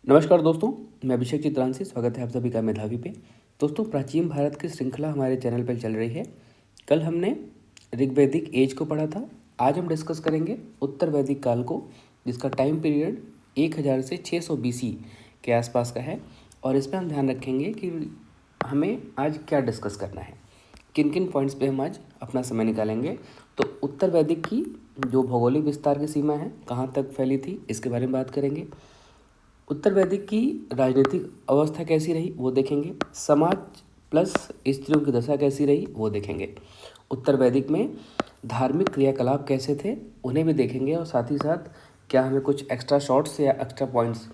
नमस्कार दोस्तों, मैं अभिषेक चित्रांशी। स्वागत है आप सभी का मेधावी पे। दोस्तों, प्राचीन भारत की श्रृंखला हमारे चैनल पर चल रही है। कल हमने ऋग्वैदिक एज को पढ़ा था। आज हम डिस्कस करेंगे उत्तर वैदिक काल को, जिसका टाइम पीरियड 1000 से 600 BC के आसपास का है। और इसमें हम ध्यान रखेंगे कि हमें आज क्या डिस्कस करना है, किन किन पॉइंट्स पे हम आज अपना समय निकालेंगे। तो उत्तर वैदिक की जो भौगोलिक विस्तार की सीमा है, कहाँ तक फैली थी, इसके बारे में बात करेंगे। उत्तर वैदिक की राजनीतिक अवस्था कैसी रही वो देखेंगे। समाज प्लस स्त्रियों की दशा कैसी रही वो देखेंगे। उत्तर वैदिक में धार्मिक क्रियाकलाप कैसे थे उन्हें भी देखेंगे। और साथ ही साथ क्या हमें कुछ एक्स्ट्रा शॉर्ट्स या एक्स्ट्रा पॉइंट्स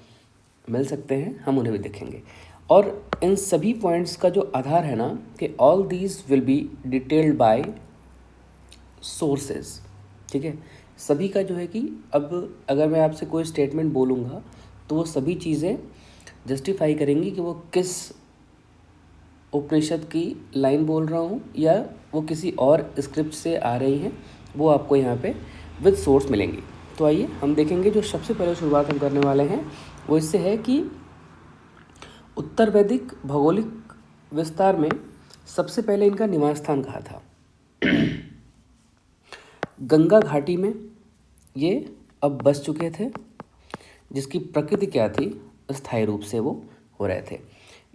मिल सकते हैं, हम उन्हें भी देखेंगे। और इन सभी पॉइंट्स का जो आधार है ना, कि all these will be detailed by sources. ठीक है, सभी का जो है कि अब अगर मैं आपसे कोई स्टेटमेंट बोलूँगा तो वो सभी चीज़ें जस्टिफाई करेंगी कि वो किस उपनिषद की लाइन बोल रहा हूँ या वो किसी और स्क्रिप्ट से आ रही हैं, वो आपको यहाँ पे विद सोर्स मिलेंगी। तो आइए हम देखेंगे। जो सबसे पहले शुरुआत हम करने वाले हैं वो इससे है कि उत्तर वैदिक भौगोलिक विस्तार में सबसे पहले इनका निवास स्थान कहाँ था। गंगा घाटी में ये अब बस चुके थे, जिसकी प्रकृति क्या थी, स्थायी रूप से वो हो रहे थे।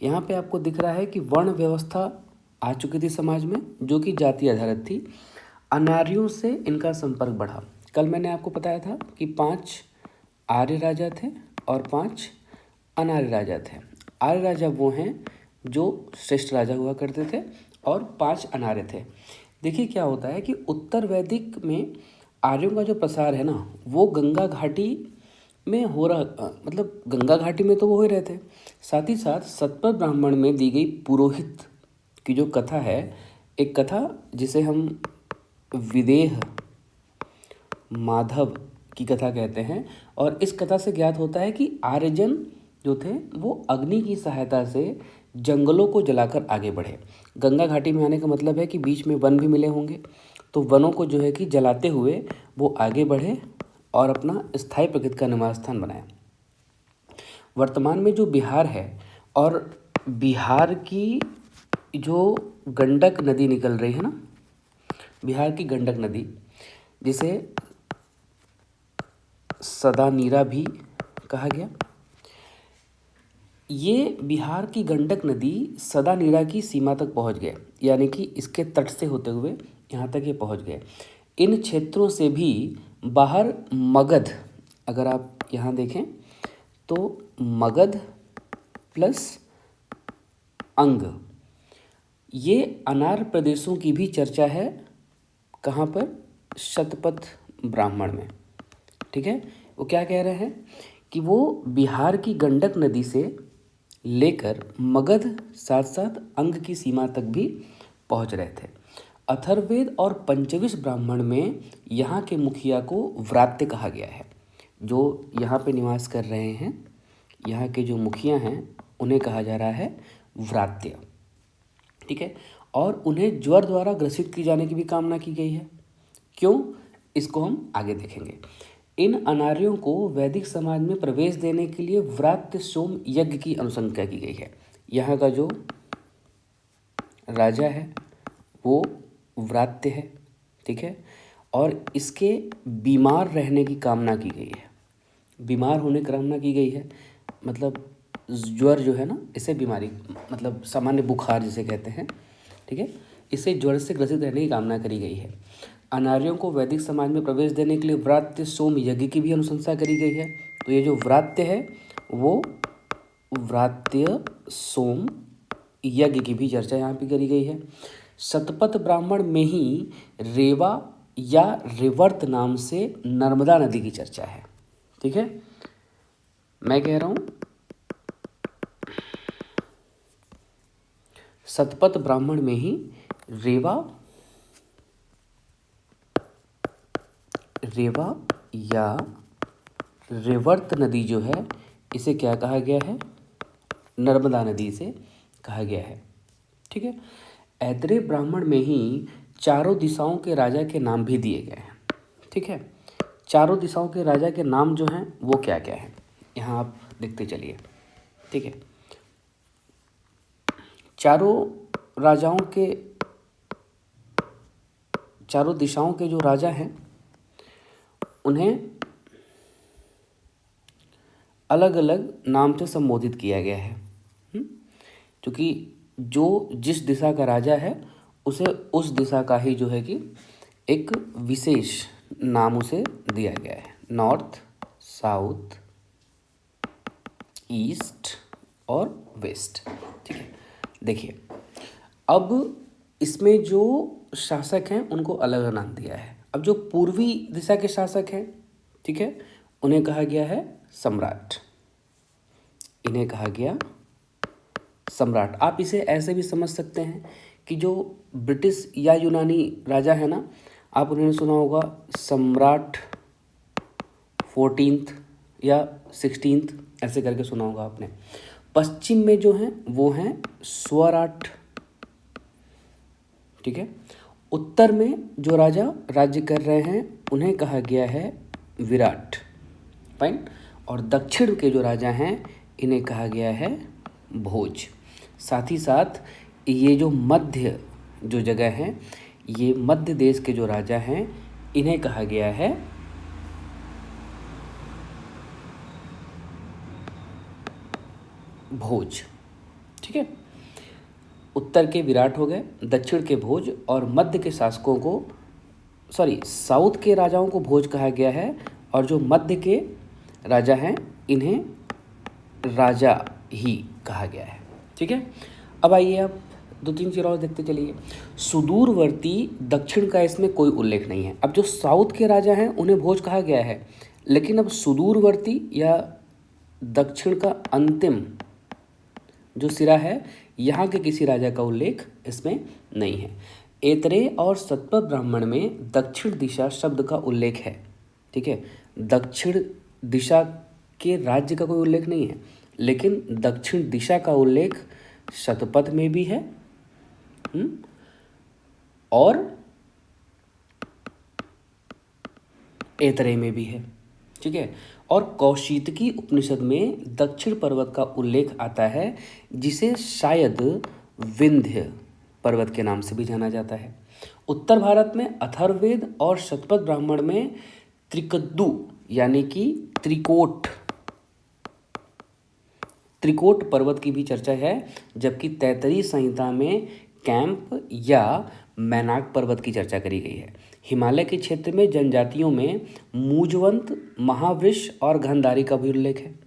यहाँ पे आपको दिख रहा है कि वर्ण व्यवस्था आ चुकी थी समाज में, जो कि जाति आधारित थी। अनार्यों से इनका संपर्क बढ़ा। कल मैंने आपको बताया था कि 5 आर्य राजा थे और 5 अनार्य राजा थे। आर्य राजा वो हैं जो श्रेष्ठ राजा हुआ करते थे और 5 अनार्य थे। देखिए क्या होता है कि उत्तर वैदिक में आर्यों का जो प्रसार है ना, वो गंगा घाटी में हो रहा, मतलब गंगा घाटी में तो वो हो ही रहे थे। साथ ही साथ सतपथ ब्राह्मण में दी गई पुरोहित की जो कथा है, एक कथा जिसे हम विदेह माधव की कथा कहते हैं। और इस कथा से ज्ञात होता है कि आर्यजन जो थे वो अग्नि की सहायता से जंगलों को जलाकर आगे बढ़े। गंगा घाटी में आने का मतलब है कि बीच में वन भी मिले होंगे, तो वनों को जो है कि जलाते हुए वो आगे बढ़े और अपना स्थायी प्रकृति का निवास स्थान बनाया। वर्तमान में जो बिहार है, और बिहार की जो गंडक नदी निकल रही है ना, बिहार की गंडक नदी, जिसे सदा नीरा भी कहा गया, ये बिहार की गंडक नदी सदा नीरा की सीमा तक पहुंच गए, यानी कि इसके तट से होते हुए यहाँ तक ये पहुंच गए। इन क्षेत्रों से भी बाहर मगध, अगर आप यहाँ देखें तो मगध प्लस अंग, ये अनार प्रदेशों की भी चर्चा है। कहाँ पर? शतपथ ब्राह्मण में। ठीक है, वो क्या कह रहे हैं कि वो बिहार की गंडक नदी से लेकर मगध साथ साथ अंग की सीमा तक भी पहुंच रहे थे। अथर्ववेद और पंचविश ब्राह्मण में यहाँ के मुखिया को व्रात्य कहा गया है। जो यहाँ पे निवास कर रहे हैं, यहाँ के जो मुखिया हैं, उन्हें कहा जा रहा है व्रात्य। ठीक है, और उन्हें ज्वर द्वारा ग्रसित की जाने की भी कामना की गई है। क्यों, इसको हम आगे देखेंगे। इन अनार्यों को वैदिक समाज में प्रवेश देने के लिए व्रात्य सोम यज्ञ की अनुशंसा की गई है। यहाँ का जो राजा है वो व्रात्य है। ठीक है, और इसके बीमार रहने की कामना की गई है। बीमार होने की कामना की गई है, मतलब ज्वर जो है ना, इसे बीमारी, मतलब सामान्य बुखार जिसे कहते हैं। ठीक है, इसे ज्वर से ग्रसित रहने की कामना करी गई है। अनार्यों को वैदिक समाज में प्रवेश देने के लिए व्रात्य सोम यज्ञ की भी अनुशंसा करी गई है। तो ये जो व्रात्य है वो व्रात्य सोम यज्ञ की भी चर्चा यहाँ पे करी गई है। शतपथ ब्राह्मण में ही रेवा या रेवर्त नाम से नर्मदा नदी की चर्चा है। ठीक है, मैं कह रहा हूँ शतपथ ब्राह्मण में ही रेवा या रेवर्त नदी जो है, इसे क्या कहा गया है? नर्मदा नदी से कहा गया है। ठीक है, ऐतरेय ब्राह्मण में ही चारों दिशाओं के राजा के नाम भी दिए गए हैं। ठीक है, चारों दिशाओं के राजा के नाम जो हैं वो क्या क्या हैं, यहाँ आप देखते चलिए। ठीक है, चारों दिशाओं के जो राजा हैं उन्हें अलग अलग नाम से संबोधित किया गया है, क्योंकि जो जिस दिशा का राजा है उसे उस दिशा का ही जो है कि एक विशेष नाम उसे दिया गया है। नॉर्थ, साउथ, ईस्ट और वेस्ट। ठीक है, देखिए अब इसमें जो शासक हैं उनको अलग अलग नाम दिया है। अब जो पूर्वी दिशा के शासक हैं, ठीक है, उन्हें कहा गया है सम्राट। इन्हें कहा गया सम्राट। आप इसे ऐसे भी समझ सकते हैं कि जो ब्रिटिश या यूनानी राजा है ना, आप उन्होंने सुना होगा सम्राट 14th या 16th, ऐसे करके सुना होगा आपने। पश्चिम में जो हैं वो हैं स्वराट। ठीक है, उत्तर में जो राजा राज्य कर रहे हैं उन्हें कहा गया है विराट। फाइन। और दक्षिण के जो राजा हैं इन्हें कहा गया है भोज। साथ ही साथ ये जो मध्य जो जगह है, ये मध्य देश के जो राजा हैं इन्हें कहा गया है भोज। ठीक है, उत्तर के विराट हो गए, दक्षिण के भोज, और मध्य के शासकों को साउथ के राजाओं को भोज कहा गया है, और जो मध्य के राजा हैं इन्हें राजा ही कहा गया है। ठीक है, अब आइए आप 2-3 चीज़ और देखते चलिए। सुदूरवर्ती दक्षिण का इसमें कोई उल्लेख नहीं है। अब जो साउथ के राजा हैं उन्हें भोज कहा गया है, लेकिन अब सुदूरवर्ती या दक्षिण का अंतिम जो सिरा है यहाँ के किसी राजा का उल्लेख इसमें नहीं है। ऐतरेय और शतपथ ब्राह्मण में दक्षिण दिशा शब्द का उल्लेख है। ठीक है, दक्षिण दिशा के राज्य का कोई उल्लेख नहीं है, लेकिन दक्षिण दिशा का उल्लेख शतपथ में भी है और ऐतरेय में भी है। ठीक है, और कौशितकी उपनिषद में दक्षिण पर्वत का उल्लेख आता है, जिसे शायद विंध्य पर्वत के नाम से भी जाना जाता है। उत्तर भारत में अथर्ववेद और शतपथ ब्राह्मण में त्रिकद्दू यानी कि त्रिकोट पर्वत की भी चर्चा है, जबकि तैत्तरीय संहिता में कैंप या मैनाक पर्वत की चर्चा करी गई है। हिमालय के क्षेत्र में जनजातियों में मूजवंत, महावृक्ष और गंधारी का भी उल्लेख है।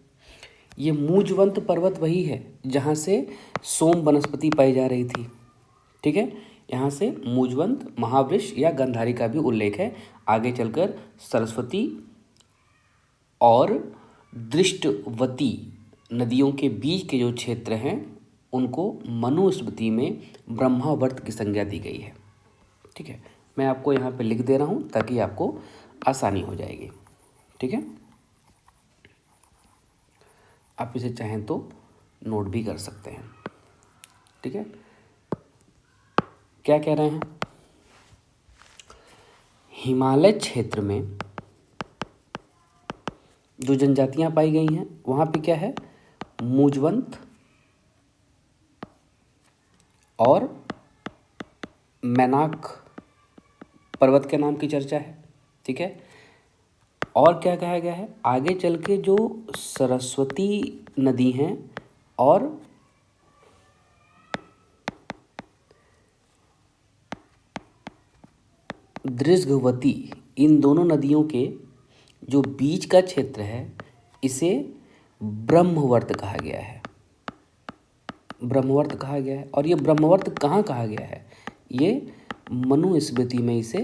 ये मूजवंत पर्वत वही है जहाँ से सोम वनस्पति पाई जा रही थी। ठीक है, यहाँ से मूजवंत, महावृक्ष या गंधारी का भी उल्लेख है। आगे चलकर सरस्वती और दृष्टवती नदियों के बीच के जो क्षेत्र हैं उनको मनुस्मृति में ब्रह्मावर्त की संज्ञा दी गई है। ठीक है, मैं आपको यहाँ पे लिख दे रहा हूँ ताकि आपको आसानी हो जाएगी। ठीक है, आप इसे चाहें तो नोट भी कर सकते हैं। ठीक है, क्या कह रहे हैं? हिमालय क्षेत्र में जो जनजातियां पाई गई हैं वहाँ पे क्या है? मूजवंत और मैनाक पर्वत के नाम की चर्चा है। ठीक है, और क्या कहा गया है? आगे चल के जो सरस्वती नदी हैं और दृष्टवती, इन दोनों नदियों के जो बीच का क्षेत्र है इसे ब्रह्मवर्त कहा गया है। ब्रह्मवर्त कहा गया है। और ये ब्रह्मवर्त कहाँ कहा गया है? ये मनुस्मृति में इसे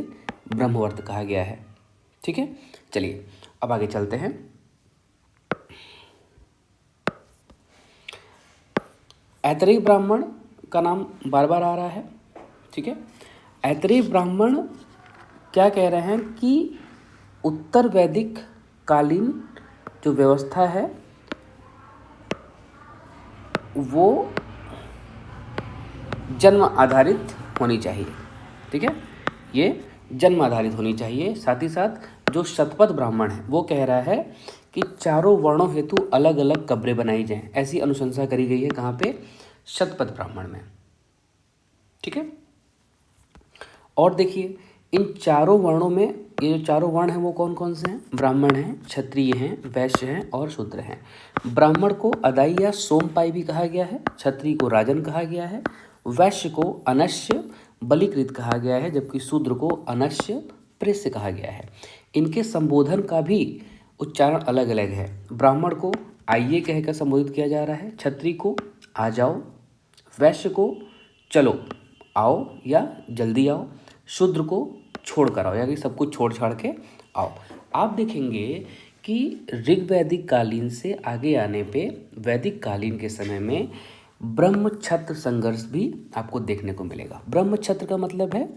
ब्रह्मवर्त कहा गया है। ठीक है, चलिए अब आगे चलते हैं। ऐतरेय ब्राह्मण का नाम बार बार आ रहा है। ठीक है, ऐतरेय ब्राह्मण क्या कह रहे हैं कि उत्तर वैदिक कालीन जो व्यवस्था है वो जन्म आधारित होनी चाहिए। ठीक है, ये जन्म आधारित होनी चाहिए। साथ ही साथ जो शतपथ ब्राह्मण है वो कह रहा है कि चारों वर्णों हेतु अलग अलग कब्रें बनाई जाएं। ऐसी अनुशंसा करी गई है कहाँ पे? शतपथ ब्राह्मण में। ठीक है। और देखिए इन चारों वर्णों में, ये जो चारों वर्ण हैं वो कौन कौन से हैं? ब्राह्मण हैं, क्षत्रिय हैं, वैश्य हैं और शूद्र हैं। ब्राह्मण को अदाई या सोमपाई भी कहा गया है, क्षत्रिय को राजन कहा गया है, वैश्य को अनश्य बलिकृत कहा गया है, जबकि शूद्र को अनश्य प्रेस्य कहा गया है। इनके संबोधन का भी उच्चारण अलग अलग है। ब्राह्मण को आइए कहकर संबोधित किया जा रहा है, क्षत्रिय को आ जाओ, वैश्य को चलो आओ या जल्दी आओ, शूद्र को छोड़ कर आओ, यानी सब कुछ छोड़ छाड़ के आओ। आप देखेंगे कि ऋग्वैदिक कालीन से आगे आने पे वैदिक कालीन के समय में ब्रह्म क्षत्र संघर्ष भी आपको देखने को मिलेगा। ब्रह्म क्षत्र का मतलब है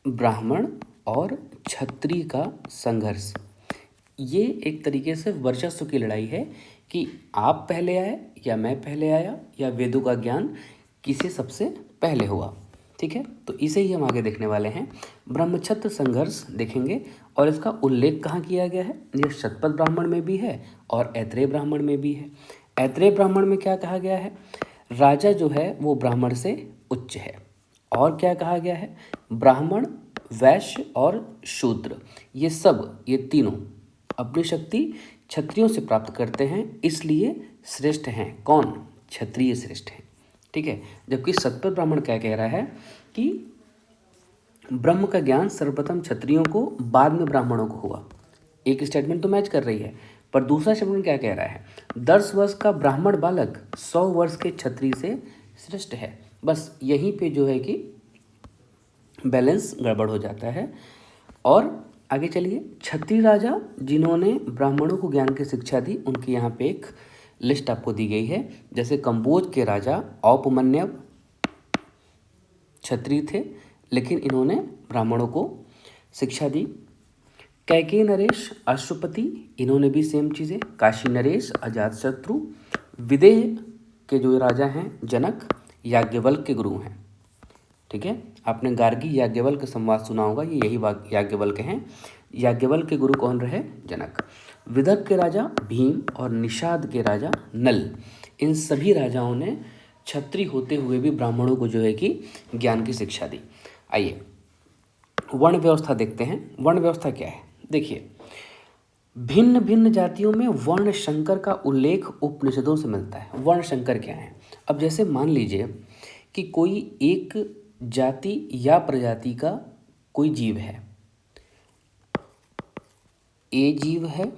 ब्राह्मण और क्षत्रिय का संघर्ष। ये एक तरीके से वर्चस्व की लड़ाई है कि आप पहले आए या मैं पहले आया या वेदों का ज्ञान किसे सबसे पहले हुआ। ठीक है, तो इसे ही हम आगे देखने वाले हैं। ब्रह्मक्षत्र संघर्ष देखेंगे और इसका उल्लेख कहाँ किया गया है? यह शतपथ ब्राह्मण में भी है और ऐत्रेय ब्राह्मण में भी है। ऐत्रेय ब्राह्मण में क्या कहा गया है? राजा जो है वो ब्राह्मण से उच्च है। और क्या कहा गया है? ब्राह्मण, वैश्य और शूद्र ये तीनों अपनी शक्ति क्षत्रियों से प्राप्त करते हैं, इसलिए श्रेष्ठ हैं। कौन? क्षत्रिय श्रेष्ठ हैं। ठीक है, जबकि शतपथ ब्राह्मण क्या कह रहा है कि ब्रह्म का ज्ञान सर्वप्रथम क्षत्रियों को, बाद में ब्राह्मणों को हुआ। एक स्टेटमेंट तो मैच कर रही है, पर दूसरा स्टेटमेंट क्या कह रहा है? 10 वर्ष का ब्राह्मण बालक 100 वर्ष के क्षत्रिय से श्रेष्ठ है। बस यहीं पे जो है कि बैलेंस गड़बड़ हो जाता है। और आगे चलिए, क्षत्रिय राजा जिन्होंने ब्राह्मणों को ज्ञान की शिक्षा दी, उनकी यहाँ पे एक लिस्ट आपको दी गई है। जैसे कंबोज के राजा औपमन्यव क्षत्रिय थे, लेकिन इन्होंने ब्राह्मणों को शिक्षा दी। कैकेयी नरेश अश्वपति, इन्होंने भी सेम चीज़ें। काशी नरेश अजातशत्रु। विदेह के जो राजा हैं जनक, याज्ञवल्क्य के गुरु हैं। ठीक है, आपने गार्गी याज्ञवल्क्य संवाद सुना होगा, ये यही याज्ञवल्क्य हैं। याज्ञवल्क्य के गुरु कौन रहे? जनक। विदर्भ के राजा भीम और निषाद के राजा नल, इन सभी राजाओं ने क्षत्रिय होते हुए भी ब्राह्मणों को जो है कि ज्ञान की शिक्षा दी। आइए वर्ण व्यवस्था देखते हैं। वर्ण व्यवस्था क्या है? देखिए, भिन्न भिन्न जातियों में वर्ण संकर का उल्लेख उपनिषदों से मिलता है। वर्ण संकर क्या है? अब जैसे मान लीजिए कि कोई एक जाति या प्रजाति का कोई जीव है, ए जीव है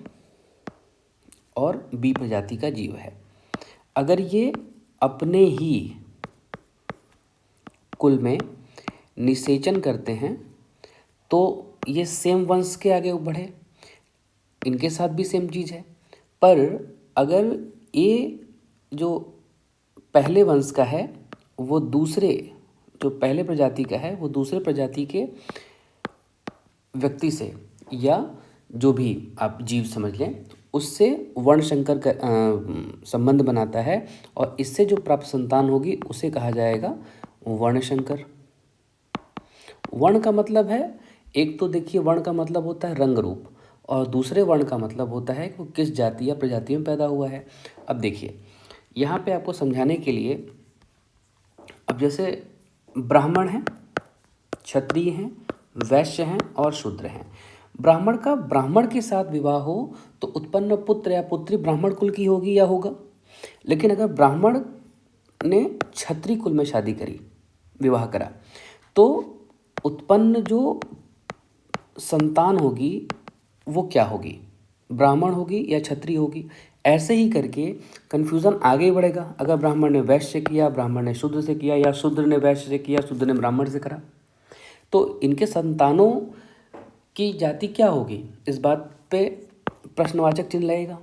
और बी प्रजाति का जीव है। अगर ये अपने ही कुल में निषेचन करते हैं तो ये सेम वंश के आगे बढ़े, इनके साथ भी सेम चीज़ है। पर अगर ये जो पहले वंश का है वो दूसरे, जो पहले प्रजाति का है वो दूसरे प्रजाति के व्यक्ति से, या जो भी आप जीव समझ लें, उससे वर्ण संकर का संबंध बनाता है और इससे जो प्राप्त संतान होगी उसे कहा जाएगा वर्ण संकर। वर्ण का मतलब है, एक तो देखिए वर्ण का मतलब होता है रंग रूप, और दूसरे वर्ण का मतलब होता है कि वो किस जाति या प्रजाति में पैदा हुआ है। अब देखिए यहाँ पे आपको समझाने के लिए, अब जैसे ब्राह्मण हैं, क्षत्रिय हैं, वैश्य हैं और शूद्र हैं। ब्राह्मण का ब्राह्मण के साथ विवाह हो तो उत्पन्न पुत्र या पुत्री ब्राह्मण कुल की होगी या होगा। लेकिन अगर ब्राह्मण ने क्षत्रिय कुल में शादी करी, विवाह करा, तो उत्पन्न जो संतान होगी वो क्या होगी? ब्राह्मण होगी या क्षत्रिय होगी। ऐसे ही करके कन्फ्यूज़न आगे बढ़ेगा। अगर ब्राह्मण ने वैश्य से किया, ब्राह्मण ने शूद्र से किया, या शूद्र ने वैश्य से किया, शूद्र ने ब्राह्मण से करा, तो इनके संतानों की जाति क्या होगी? इस बात पे प्रश्नवाचक चिन्ह लगेगा।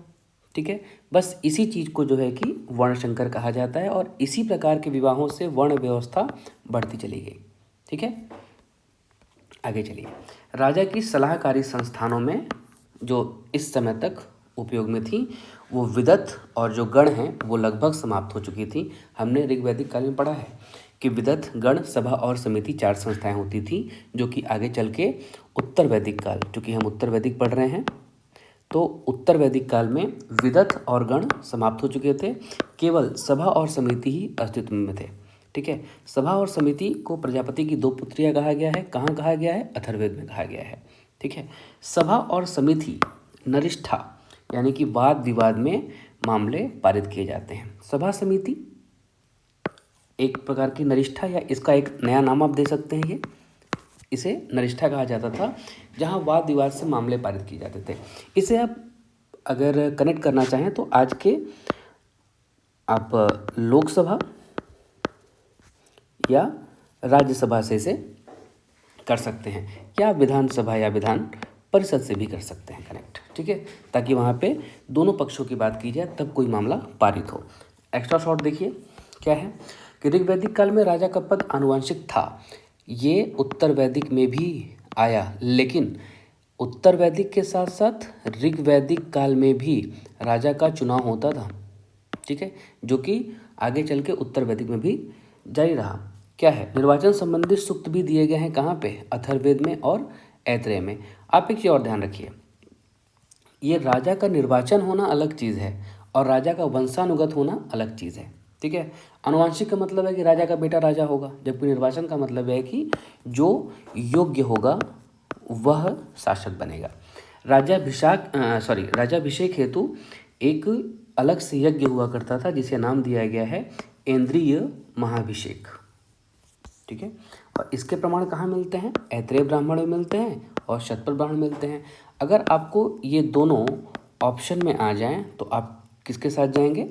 ठीक है, बस इसी चीज़ को जो है कि वर्ण संकर कहा जाता है, और इसी प्रकार के विवाहों से वर्ण व्यवस्था बढ़ती चली गई। ठीक है, आगे चलिए। राजा की सलाहकारी संस्थानों में जो इस समय तक उपयोग में थी वो विदत और जो गण हैं वो लगभग समाप्त हो चुकी थी। हमने ऋग्वैदिक काल में पढ़ा है कि विदथ, गण, सभा और समिति 4 संस्थाएं होती थी, जो कि आगे चल के उत्तर वैदिक काल, चूँकि हम उत्तर वैदिक पढ़ रहे हैं, तो उत्तर वैदिक काल में विदथ और गण समाप्त हो चुके थे, केवल सभा और समिति ही अस्तित्व में थे। ठीक है, सभा और समिति को प्रजापति की 2 पुत्रियां कहा गया है। कहाँ कहा गया है? अथर्ववेद में कहा गया है। ठीक है, सभा और समिति नरिष्ठा यानी कि वाद विवाद में मामले पारित किए जाते हैं। सभा समिति एक प्रकार की नरिष्ठा, या इसका एक नया नाम आप दे सकते हैं, इसे नरिष्ठा कहा जाता था, जहां वाद विवाद से मामले पारित किए जाते थे। इसे आप अगर कनेक्ट करना चाहें तो आज के आप लोकसभा या राज्यसभा से इसे कर सकते हैं, या विधानसभा या विधान परिषद से भी कर सकते हैं कनेक्ट। ठीक है, ताकि वहाँ पे दोनों पक्षों की बात की जाए, तब कोई मामला पारित हो। एक्स्ट्रा शॉर्ट देखिए क्या है कि ऋग्वैदिक काल में राजा का पद आनुवंशिक था। ये उत्तर वैदिक में भी आया, लेकिन उत्तर वैदिक के साथ साथ ऋग्वैदिक काल में भी राजा का चुनाव होता था। ठीक है, जो कि आगे चल के उत्तर वैदिक में भी जारी रहा। क्या है? निर्वाचन संबंधी सूक्त भी दिए गए हैं। कहाँ पे? अथर्ववेद में और ऐत्रेय में। आप एक चीज़ और ध्यान रखिए, ये राजा का निर्वाचन होना अलग चीज़ है और राजा का वंशानुगत होना अलग चीज़ है। ठीक है, आनुवंशिक का मतलब है कि राजा का बेटा राजा होगा, जबकि निर्वाचन का मतलब है कि जो योग्य होगा वह शासक बनेगा। राज्याभिषेक हेतु एक अलग से यज्ञ हुआ करता था, जिसे नाम दिया गया है ऐन्द्रीय महाभिषेक। ठीक है, और इसके प्रमाण कहाँ मिलते हैं? ऐत्रेय ब्राह्मण में मिलते हैं और शतपथ ब्राह्मण में मिलते हैं। अगर आपको ये दोनों ऑप्शन में आ जाएं तो आप किसके साथ जाएंगे?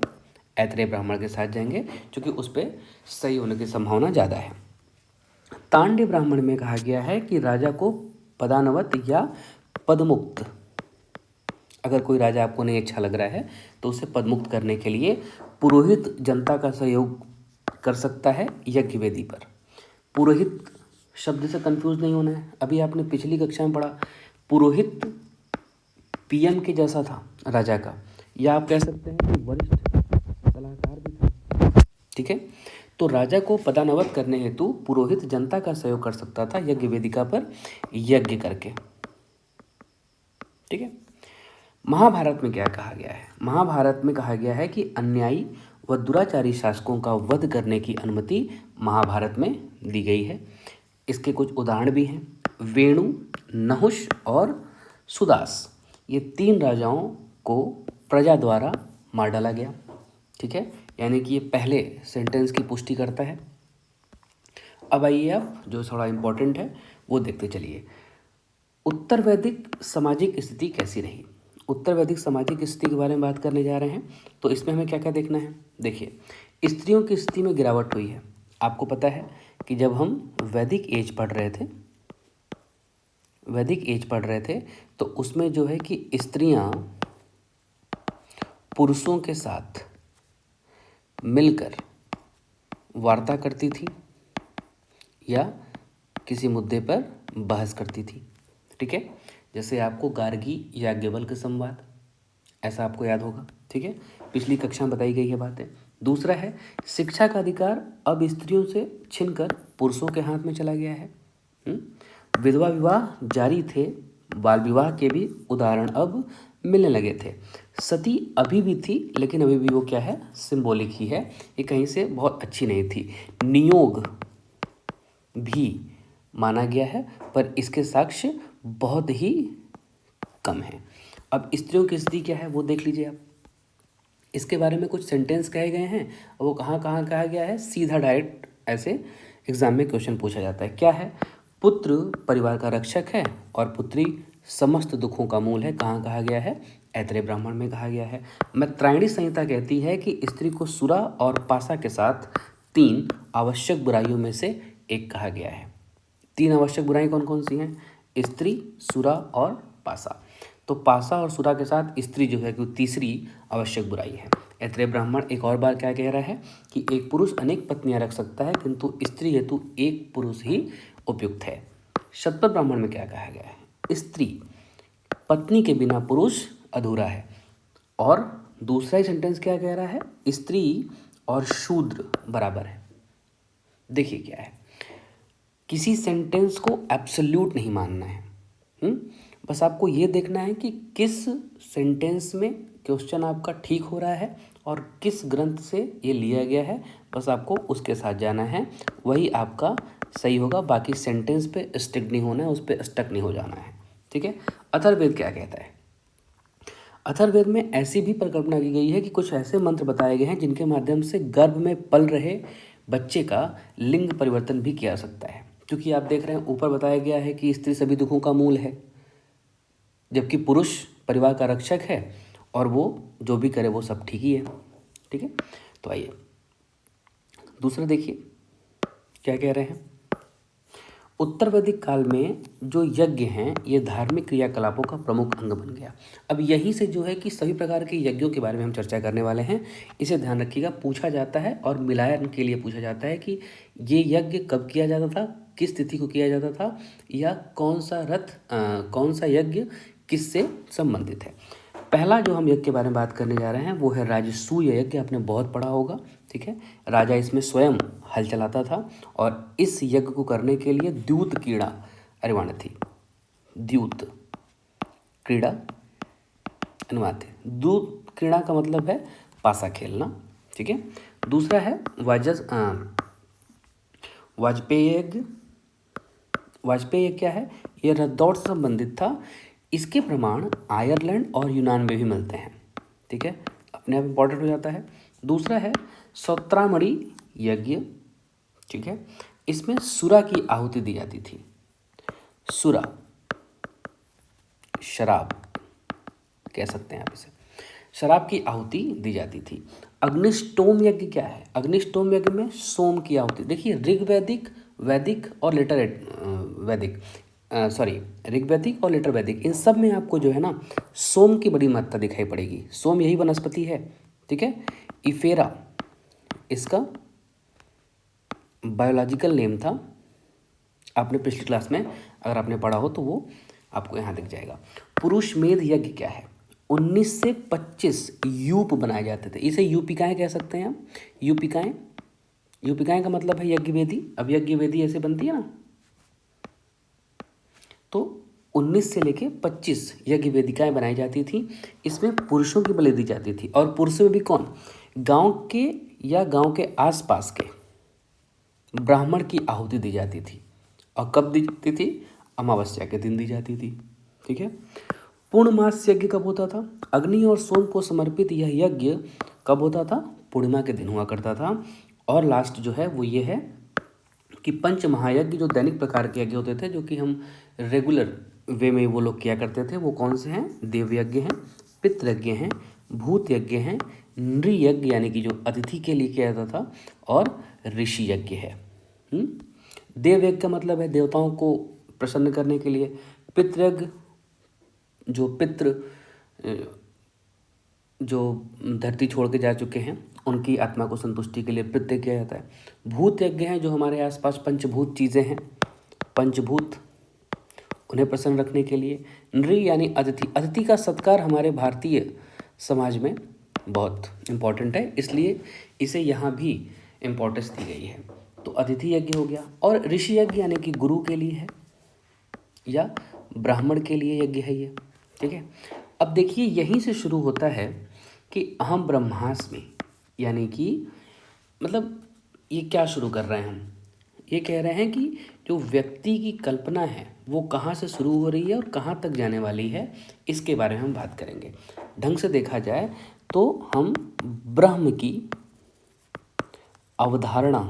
ऐत्रेय ब्राह्मण के साथ जाएंगे, क्योंकि उस पर सही होने की संभावना ज़्यादा है। तांड्य ब्राह्मण में कहा गया है कि राजा को पदानवत या पदमुक्त, अगर कोई राजा आपको नहीं अच्छा लग रहा है तो उसे पदमुक्त करने के लिए पुरोहित जनता का सहयोग कर सकता है यज्ञ वेदी पर। पुरोहित शब्द से कंफ्यूज नहीं होना है। अभी आपने पिछली कक्षा में पढ़ा, पुरोहित पीएम के जैसा था राजा का, या आप कह सकते हैं कि वरिष्ठ सलाहकार भी था। ठीक है, तो राजा को पदानवत करने हेतु पुरोहित जनता का सहयोग कर सकता था यज्ञ वेदिका पर यज्ञ करके। ठीक है, महाभारत में क्या कहा गया है? महाभारत में कहा गया है कि अन्यायी व दुराचारी शासकों का वध करने की अनुमति महाभारत में दी गई है। इसके कुछ उदाहरण भी हैं। वेणु, नहुष और सुदास, ये 3 राजाओं को प्रजा द्वारा मार डाला गया। ठीक है, यानी कि ये पहले सेंटेंस की पुष्टि करता है। अब आइए आप जो थोड़ा इम्पोर्टेंट है वो देखते चलिए। उत्तर वैदिक सामाजिक स्थिति कैसी रही? उत्तर वैदिक सामाजिक स्थिति के बारे में बात करने जा रहे हैं, तो इसमें हमें क्या क्या देखना है? देखिए, स्त्रियों की स्थिति में गिरावट हुई है। आपको पता है कि जब हम वैदिक एज पढ़ रहे थे तो उसमें जो है कि स्त्रियां पुरुषों के साथ मिलकर वार्ता करती थी या किसी मुद्दे पर बहस करती थी। ठीक है, जैसे आपको गार्गी याज्ञवल्क्य संवाद, ऐसा आपको याद होगा। ठीक है, पिछली कक्षा में बताई गई है बातें। दूसरा है शिक्षा का अधिकार अब स्त्रियों से छिनकर पुरुषों के हाथ में चला गया है। विधवा विवाह जारी थे, बाल विवाह के भी उदाहरण अब मिलने लगे थे। सती अभी भी थी, लेकिन अभी भी वो क्या है? सिंबॉलिक ही है, ये कहीं से बहुत अच्छी नहीं थी। नियोग भी माना गया है, पर इसके साक्ष्य बहुत ही कम है। अब स्त्रियों की स्थिति क्या है वो देख लीजिए आप। इसके बारे में कुछ सेंटेंस कहे गए हैं, वो कहाँ कहाँ कहा गया है? सीधा डायरेक्ट ऐसे एग्जाम में क्वेश्चन पूछा जाता है। क्या है? पुत्र परिवार का रक्षक है और पुत्री समस्त दुखों का मूल है। कहाँ कहा गया है? ऐत्रेय ब्राह्मण में कहा गया है। मैत्रायणी संहिता कहती है कि स्त्री को सुरा और पासा के साथ 3 आवश्यक बुराइयों में से एक कहा गया है। 3 आवश्यक बुराई कौन कौन सी हैं? स्त्री, सुरा और पासा। तो पासा और सुरा के साथ स्त्री जो है कि तीसरी आवश्यक बुराई है। ऐत्रेय ब्राह्मण एक और बार क्या कह रहा है कि एक पुरुष अनेक पत्नियां रख सकता है, किंतु स्त्री हेतु एक पुरुष ही उपयुक्त है। शतपथ ब्राह्मण में क्या कहा गया है? स्त्री पत्नी के बिना पुरुष अधूरा है। और दूसरा ही सेंटेंस क्या कह रहा है? स्त्री और शूद्र बराबर है। देखिए क्या है, किसी सेंटेंस को एब्सोल्यूट नहीं मानना है। बस आपको ये देखना है कि किस सेंटेंस में क्वेश्चन आपका ठीक हो रहा है और किस ग्रंथ से ये लिया गया है, बस आपको उसके साथ जाना है, वही आपका सही होगा। बाकी सेंटेंस पे स्टिक नहीं होना है, उस पर स्टक नहीं हो जाना है, ठीक है। अथर्ववेद क्या कहता है? अथर्ववेद में ऐसी भी परिकल्पना की गई है कि कुछ ऐसे मंत्र बताए गए हैं जिनके माध्यम से गर्भ में पल रहे बच्चे का लिंग परिवर्तन भी किया जा सकता है। क्योंकि आप देख रहे हैं ऊपर बताया गया है कि स्त्री सभी दुखों का मूल है, जबकि पुरुष परिवार का रक्षक है और वो जो भी करे वो सब ठीक ही है, ठीक है। तो आइए दूसरा देखिए क्या कह रहे हैं। उत्तर वैदिक काल में जो यज्ञ हैं ये धार्मिक क्रियाकलापों का प्रमुख अंग बन गया। अब यहीं से जो है कि सभी प्रकार के यज्ञों के बारे में हम चर्चा करने वाले हैं, इसे ध्यान रखिएगा। पूछा जाता है और मिलान के लिए पूछा जाता है कि ये यज्ञ कब किया जाता था, किस तिथि को किया जाता था, या कौन सा यज्ञ किससे संबंधित है। पहला जो हम यज्ञ के बारे में बात करने जा रहे हैं वो है राजसूय यज्ञ। आपने बहुत पढ़ा होगा, ठीक है। राजा इसमें स्वयं हल चलाता था और इस यज्ञ को करने के लिए द्यूत क्रीड़ा अनिवार्य थी। द्यूत क्रीड़ा अनिवार्य थी। द्यूत क्रीड़ा का मतलब है पासा खेलना, ठीक है। दूसरा है वाजपेयी यज्ञ। वाजपेयी यज्ञ क्या है? यह रथदौड़ से संबंधित था। इसके प्रमाण आयरलैंड और यूनान में भी मिलते हैं, ठीक है, अपने आप इम्पॉर्टेंट हो जाता है। दूसरा है सौत्रामणि यज्ञ, ठीक है। इसमें सुरा की आहुति दी जाती थी। सुरा शराब कह सकते हैं आप इसे, शराब की आहुति दी जाती थी। अग्निष्टोम यज्ञ क्या है? अग्निष्टोम यज्ञ में सोम की आहुति। देखिए ऋग्वैदिक, वैदिक और लेटर वैदिक ऋग्वैदिक और लेटर वैदिक, इन सब में आपको जो है ना सोम की बड़ी मात्रा दिखाई पड़ेगी। सोम यही वनस्पति है, ठीक है। इफेरा इसका बायोलॉजिकल नेम था। आपने पिछली क्लास में अगर आपने पढ़ा हो तो वो आपको यहाँ दिख जाएगा। पुरुष मेध यज्ञ क्या है? 19 से 25 यूप बनाए जाते थे। इसे यूपिकाएँ कह सकते हैं हम। यूपिकाएँ, यूपिकाएँ का मतलब है यज्ञ वेदी। अब यज्ञ वेदी ऐसे बनती है ना, तो 19 से लेके 25 यज्ञ वेदिकाएँ बनाई जाती थी। इसमें पुरुषों की बलि दी जाती थी और पुरुषों में भी कौन? गांव के या गांव के आसपास के ब्राह्मण की आहुति दी जाती थी। और कब दी जाती थी? अमावस्या के दिन दी जाती थी, ठीक है। पूर्णमास यज्ञ कब होता था? अग्नि और सोम को समर्पित यह यज्ञ कब होता था? पूर्णिमा के दिन हुआ करता था। और लास्ट जो है वो ये है कि पंच महायज्ञ जो दैनिक प्रकार के यज्ञ होते थे, जो कि हम रेगुलर वे में वो लोग किया करते थे, वो कौन से हैं? देव यज्ञ हैं, पितृ यज्ञ हैं, भूत यज्ञ हैं, नृ यज्ञ यानी कि जो अतिथि के लिए किया जाता था, और ऋषि यज्ञ है। देव यज्ञ का मतलब है देवताओं को प्रसन्न करने के लिए। पितृ यज्ञ जो पितृ जो धरती छोड़ के जा चुके हैं उनकी आत्मा को संतुष्टि के लिए पितृ किया जाता है। भूत यज्ञ हैं जो हमारे आसपास पंचभूत चीज़ें हैं, पंचभूत, उन्हें प्रसन्न रखने के लिए। नृ यानी अतिथि। अतिथि का सत्कार हमारे भारतीय समाज में बहुत इम्पॉर्टेंट है, इसलिए इसे यहाँ भी इम्पोर्टेंस दी गई है। तो अतिथि यज्ञ हो गया। और ऋषि यज्ञ यानी कि गुरु के लिए है या ब्राह्मण के लिए यज्ञ है ये, ठीक है। अब देखिए यहीं से शुरू होता है कि अहम ब्रह्मास्मि, यानी कि मतलब ये क्या शुरू कर रहे हैं हम? ये कह रहे हैं कि जो व्यक्ति की कल्पना है वो कहाँ से शुरू हो रही है और कहाँ तक जाने वाली है, इसके बारे में हम बात करेंगे। ढंग से देखा जाए तो हम ब्रह्म की अवधारणा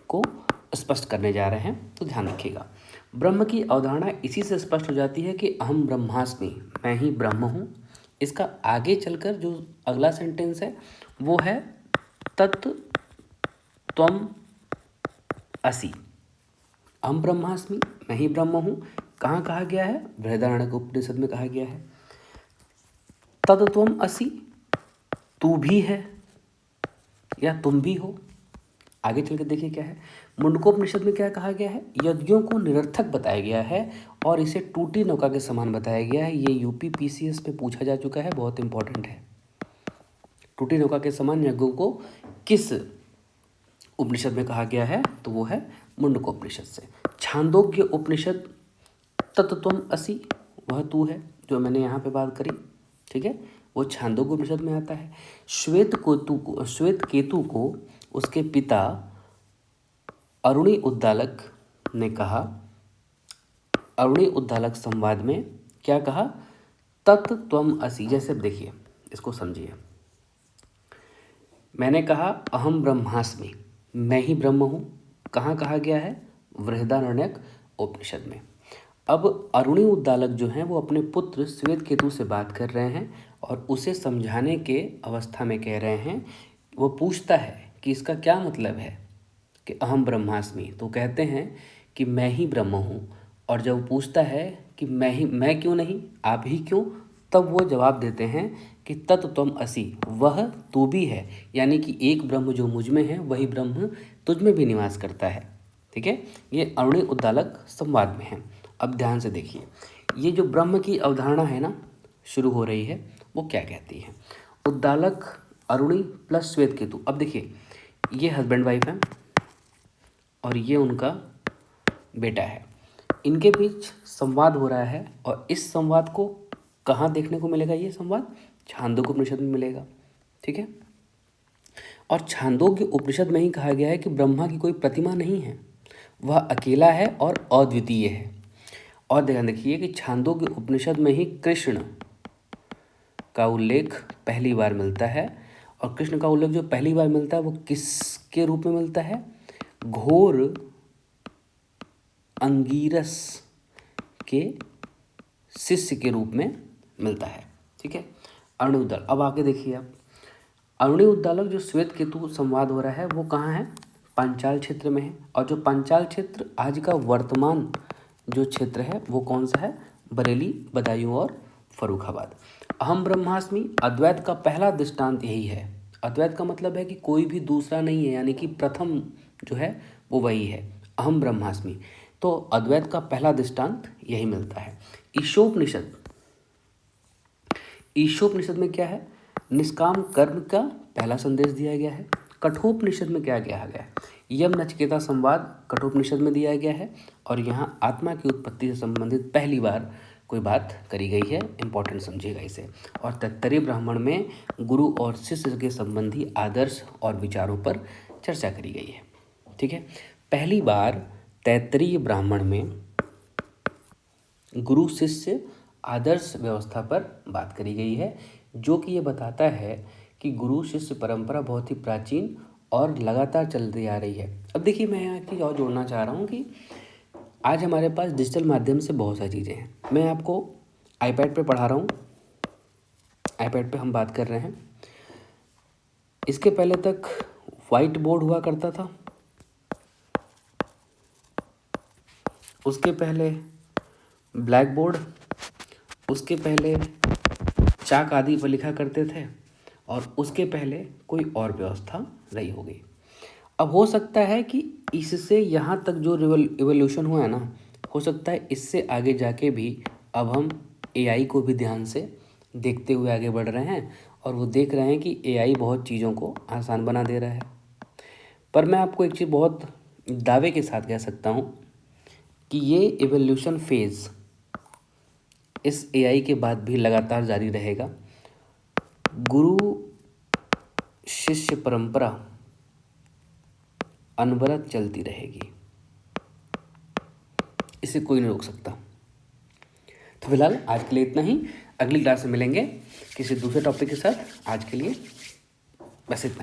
को स्पष्ट करने जा रहे हैं, तो ध्यान रखिएगा। ब्रह्म की अवधारणा इसी से स्पष्ट हो जाती है कि अहम ब्रह्मास्मि, मैं ही ब्रह्म हूँ। इसका आगे चलकर जो अगला सेंटेंस है वो है तत् त्वम असि। अहम ब्रह्मास्मि, मैं ही ब्रह्म हूँ। कहाँ कहा गया है? बृहदारण्यक उपनिषद में कहा गया है। तत् त्वम असि, तू भी है या तुम भी हो। आगे चल के देखिए क्या है। मुंडकोपनिषद में क्या कहा गया है? यज्ञों को निरर्थक बताया गया है और इसे टूटी नौका के समान बताया गया है। ये यूपी पीसीएस पे पूछा जा चुका है, बहुत इंपॉर्टेंट है। टूटी नौका के समान यज्ञों को किस उपनिषद में कहा गया है तो वो है मुंडकोपनिषद से। छांदोग्य उपनिषद तत्त्वम असि, वह तू है जो मैंने यहाँ पे बात करी, ठीक है, वो छांदोग्य उपनिषद में आता है। श्वेत केतु को उसके पिता अरुणि उद्दालक ने कहा, अरुणि उद्दालक संवाद में क्या कहा, तत्त्वम असि। जैसे देखिए, इसको समझिए, मैंने कहा अहम ब्रह्मास्मि, मैं ही ब्रह्म हूँ, कहाँ कहा गया है, बृहदारण्यक उपनिषद में। अब अरुणि उद्दालक जो हैं वो अपने पुत्र श्वेत केतु से बात कर रहे हैं और उसे समझाने के अवस्था में कह रहे हैं। वो पूछता है कि इसका क्या मतलब है कि अहम ब्रह्मास्मि, तो कहते हैं कि मैं ही ब्रह्म हूँ। और जब वो पूछता है कि मैं क्यों नहीं, आप ही क्यों, तब वो जवाब देते हैं कि तत्त्वम असि, वह तू भी है, यानी कि एक ब्रह्म जो मुझ में है वही ब्रह्म तुझ में भी निवास करता है। ठीक है, ये अरुणि उद्दालक संवाद में है। अब ध्यान से देखिए, ये जो ब्रह्म की अवधारणा है ना शुरू हो रही है, वो क्या कहती है, उद्दालक अरुणि प्लस श्वेत केतु। अब देखिए, ये हस्बैंड वाइफ है और ये उनका बेटा है, इनके बीच संवाद हो रहा है और इस संवाद को कहाँ देखने को मिलेगा, ये संवाद छांदोग्य उपनिषद में मिलेगा। ठीक है, और छांदोग्य उपनिषद में ही कहा गया है कि ब्रह्मा की कोई प्रतिमा नहीं है, वह अकेला है और अद्वितीय है। और ध्यान देखिए कि छांदोग्य उपनिषद में ही कृष्ण का उल्लेख पहली बार मिलता है, और कृष्ण का उल्लेख जो पहली बार मिलता है वो किसके रूप में मिलता है, घोर अंगीरस के शिष्य के रूप में मिलता है। ठीक है, अरुणि उद्दालक। अब आगे देखिए आप, अरुणि उद्दालक जो श्वेत केतु संवाद हो रहा है वो कहाँ है, पांचाल क्षेत्र में है। और जो पांचाल क्षेत्र आज का वर्तमान जो क्षेत्र है वो कौन सा है, बरेली, बदायूं और फर्रुखाबाद। अहम ब्रह्मास्मि, अद्वैत का पहला दृष्टांत यही है। अद्वैत का मतलब है कि कोई भी दूसरा नहीं है, यानी कि प्रथम जो है वो वही है, अहम ब्रह्मास्मि। तो अद्वैत का पहला दृष्टांत यही मिलता है। ईशोपनिषद, ईशोपनिषद में क्या है, निष्काम कर्म का पहला संदेश दिया गया है। कठोपनिषद में क्या कहा गया है, यम नचिकेता संवाद कठोपनिषद में दिया गया है और यहाँ आत्मा की उत्पत्ति से संबंधित पहली बार कोई बात करी गई है, इंपॉर्टेंट समझिएगा इसे। और तैत्तरीय ब्राह्मण में गुरु और शिष्य के संबंधी आदर्श और विचारों पर चर्चा करी गई है। ठीक है, पहली बार तैत्तरीय ब्राह्मण में गुरु शिष्य आदर्श व्यवस्था पर बात करी गई है, जो कि ये बताता है कि गुरु शिष्य परंपरा बहुत ही प्राचीन और लगातार चलती आ रही है। अब देखिए, मैं यहाँ की और जोड़ना चाह रहा हूँ कि आज हमारे पास डिजिटल माध्यम से बहुत सारी चीज़ें हैं। मैं आपको आईपैड पे पढ़ा रहा हूँ, आईपैड पे हम बात कर रहे हैं। इसके पहले तक वाइट बोर्ड हुआ करता था, उसके पहले ब्लैक बोर्ड, उसके पहले चाक आदि पर लिखा करते थे और उसके पहले कोई और व्यवस्था रही होगी। अब हो सकता है कि इससे यहाँ तक जो इवोल्यूशन हुआ है ना, हो सकता है इससे आगे जाके भी अब हम एआई को भी ध्यान से देखते हुए आगे बढ़ रहे हैं और वो देख रहे हैं कि एआई बहुत चीज़ों को आसान बना दे रहा है। पर मैं आपको एक चीज़ बहुत दावे के साथ कह सकता हूँ कि ये इवोल्यूशन फेज़ इस एआई के बाद भी लगातार जारी रहेगा। गुरु शिष्य परंपरा अनवरत चलती रहेगी, इसे कोई नहीं रोक सकता। तो फिलहाल आज के लिए इतना ही, अगली क्लास में मिलेंगे किसी दूसरे टॉपिक के साथ। आज के लिए बस इतना ही।